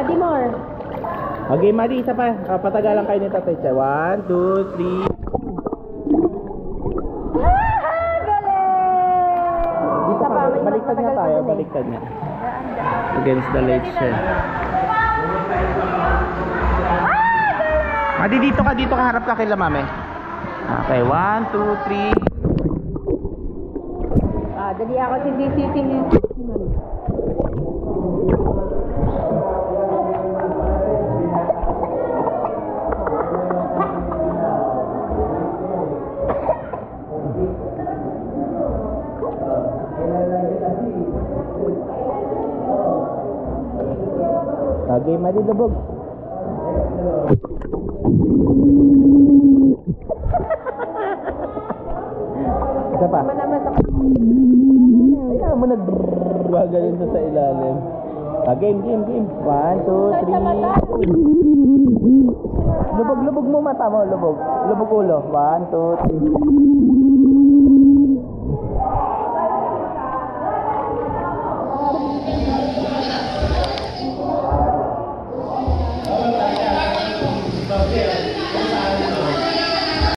Madi more. Okay, Madi, isa pa. Patagalan kayo ni Tatay Chay. 1, 2, 3. Isa pa, may Baliktad niya tayo, baliktad niya. Against the lights siya. Madi, dito ka, harap ka kay Mame. Okay, 1, 2, 3. Dali ako si CCTV. Okay, Madi, lubog. Isa pa. Ayaw mo nag-brrrr sa ilalim. Game. 1, 2, 3. Lubog mo mata mo, lubog. Lubog ulo. 1, 2, 3.